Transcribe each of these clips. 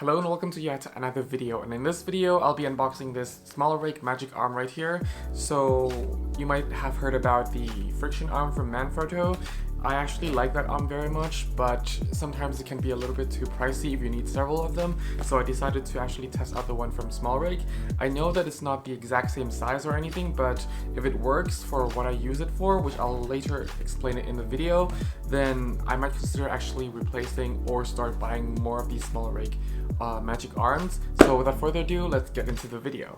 Hello and welcome to yet another video, and in this video I'll be unboxing this Smallrig Magic Arm right here. So you might have heard about the Friction Arm from Manfrotto. I actually like that arm very much, but sometimes it can be a little bit too pricey if you need several of them, so I decided to actually test out the one from Smallrig. I know that it's not the exact same size or anything, but if it works for what I use it for, which I'll later explain it in the video, then I might consider actually replacing or start buying more of these Smallrig Magic Arms. So without further ado, let's get into the video.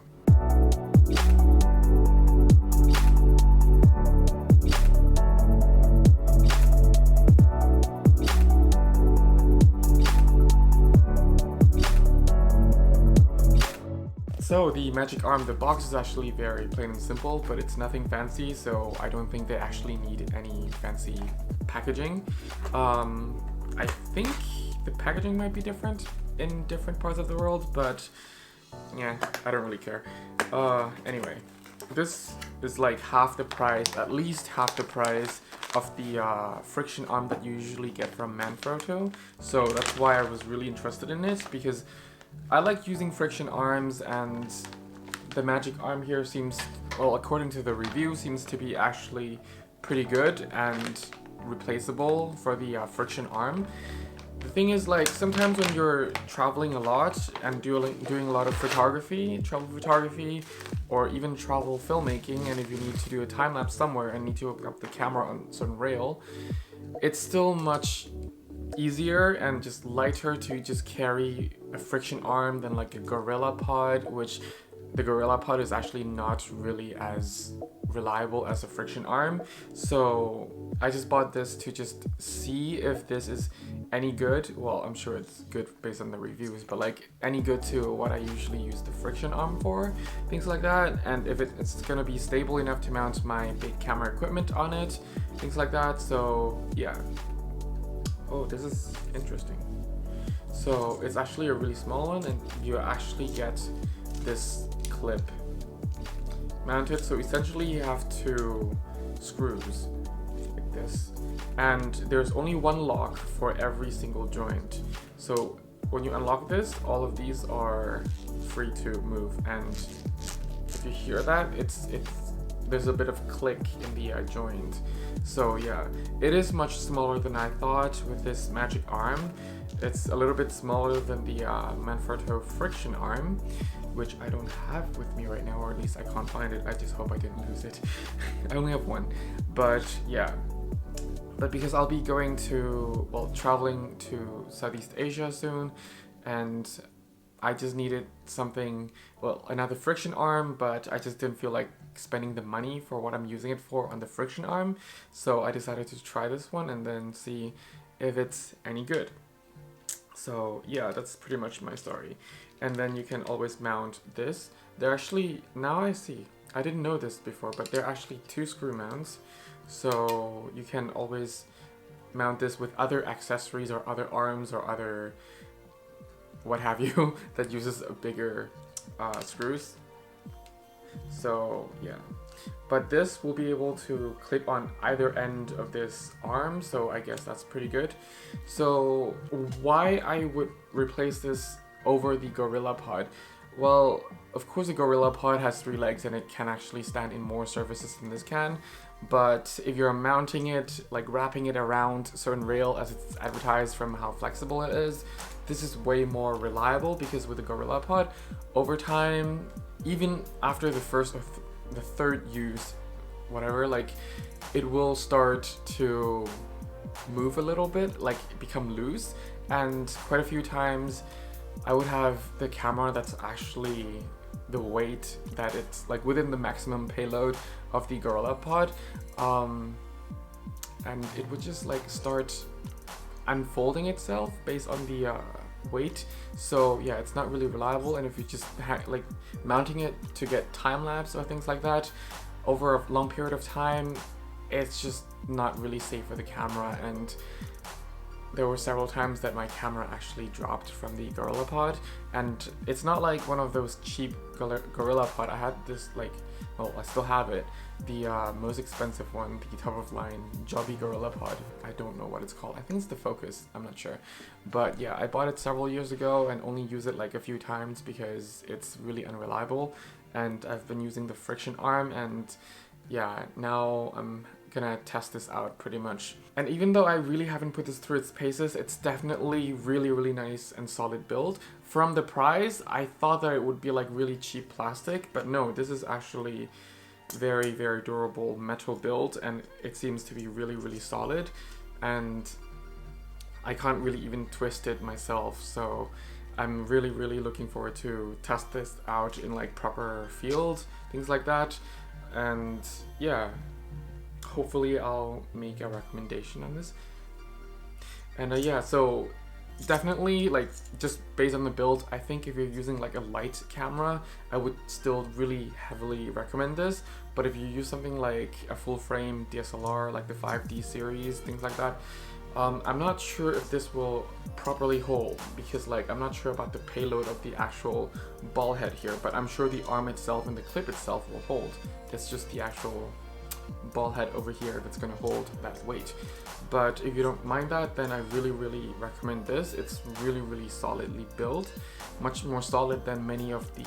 So the Magic Arm, the box is actually very plain and simple, but it's nothing fancy, so I don't think they actually need any fancy packaging. I think the packaging might be different in different parts of the world, but yeah, I don't really care. Anyway, this is like half the price, at least half the price of the Friction Arm that you usually get from Manfrotto, so that's why I was really interested in it, because I like using Friction Arms, and the Magic Arm here seems, well, according to the review, seems to be actually pretty good and replaceable for the Friction Arm. The thing is, like, sometimes when you're traveling a lot and doing a lot of photography, travel photography, or even travel filmmaking, and if you need to do a time-lapse somewhere and need to hook up the camera on a certain rail, it's still much easier and just lighter to just carry a Friction Arm than like a GorillaPod, which the GorillaPod is actually not really as reliable as a Friction Arm. So I just bought this to just see if this is any good. Well, I'm sure it's good based on the reviews, but like any good to what I usually use the Friction Arm for, things like that, and if it's gonna be stable enough to mount my big camera equipment on it, things like that. So yeah. Oh, this is interesting. So it's actually a really small one, and you actually get this clip mounted. So essentially you have two screws like this, and there's only one lock for every single joint. So when you unlock this, all of these are free to move, and if you hear that, there's a bit of click in the joint. So yeah, it is much smaller than I thought with this Magic Arm. It's a little bit smaller than the Manfrotto Friction Arm, which I don't have with me right now, or at least I can't find it. I just hope I didn't lose it. I only have one, but yeah. But because I'll be going to, well, traveling to Southeast Asia soon, and I just needed something, well, another Friction Arm, but I just didn't feel like spending the money for what I'm using it for on the Friction Arm. So I decided to try this one and then see if it's any good. So yeah, that's pretty much my story. And then you can always mount this. They're actually, now I see, I didn't know this before, but they're actually two screw mounts. So you can always mount this with other accessories or other arms or other what have you that uses a bigger screws. So yeah, but this will be able to clip on either end of this arm, so I guess that's pretty good. So why I would replace this over the GorillaPod? Well, of course the GorillaPod has 3 legs and it can actually stand in more surfaces than this can, but if you're mounting it, like wrapping it around a certain rail as it's advertised from how flexible it is, this is way more reliable, because with the GorillaPod, over time, even after the first or the third use, whatever, like it will start to move a little bit, like become loose, and quite a few times I would have the camera that's actually the weight that it's like within the maximum payload of the GorillaPod, and it would just like start unfolding itself based on the weight. So yeah, it's not really reliable, and if you just like mounting it to get time-lapse or things like that over a long period of time, it's just not really safe for the camera. And there were several times that my camera actually dropped from the GorillaPod, and it's not like one of those cheap GorillaPod. I had this well, I still have it, the most expensive one, the top of line Jobby GorillaPod. I don't know what it's called. I think it's the Focus, I'm not sure. But yeah, I bought it several years ago and only use it like a few times because it's really unreliable. And I've been using the Friction Arm, and yeah, now I'm gonna test this out pretty much. And even though I really haven't put this through its paces, it's definitely really nice and solid build. From the price, I thought that it would be like really cheap plastic, but no, this is actually very durable metal build, and it seems to be really solid, and I can't really even twist it myself, so I'm really looking forward to test this out in like proper field, things like that. And yeah, hopefully I'll make a recommendation on this. And yeah, so definitely, like, just based on the build, I think if you're using like a light camera, I would still really heavily recommend this. But if you use something like a full frame DSLR, like the 5D series, things like that, I'm not sure if this will properly hold, because like I'm not sure about the payload of the actual ball head here, but I'm sure the arm itself and the clip itself will hold. It's just the actual ball head over here that's going to hold that weight. But if you don't mind that, then I really recommend this. It's really solidly built, much more solid than many of the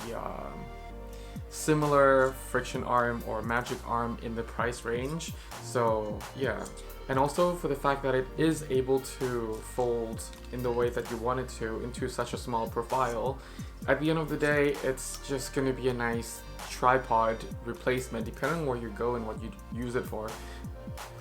similar Friction Arm or Magic Arm in the price range. So yeah, and also for the fact that it is able to fold in the way that you want it to into such a small profile. At the end of the day, it's just going to be a nice tripod replacement depending on where you go and what you use it for.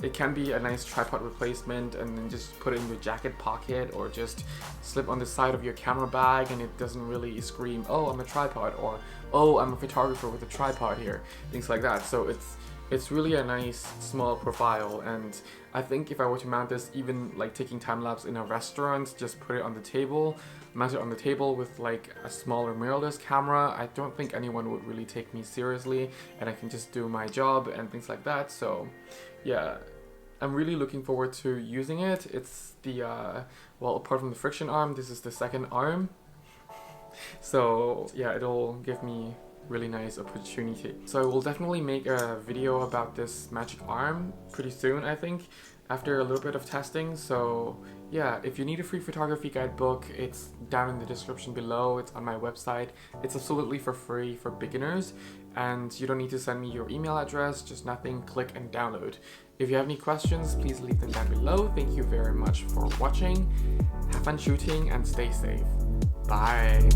It can be a nice tripod replacement, and then just put it in your jacket pocket or just slip on the side of your camera bag, and it doesn't really scream, oh, I'm a tripod, or oh, I'm a photographer with a tripod here, things like that. So it's really a nice small profile, and I think if I were to mount this, even like taking time-lapse in a restaurant, just put it on the table, mount it on the table with like a smaller mirrorless camera, I don't think anyone would really take me seriously, and I can just do my job and things like that. So yeah, I'm really looking forward to using it. It's the, well, apart from the Friction Arm, this is the second arm. So yeah, it'll give me really nice opportunity. So I will definitely make a video about this Magic Arm pretty soon, I think, after a little bit of testing. So yeah, if you need a free photography guidebook, it's down in the description below. It's on my website. It's absolutely for free for beginners, and you don't need to send me your email address, just nothing, click and download. If you have any questions, please leave them down below. Thank you very much for watching. Have fun shooting and stay safe. Bye.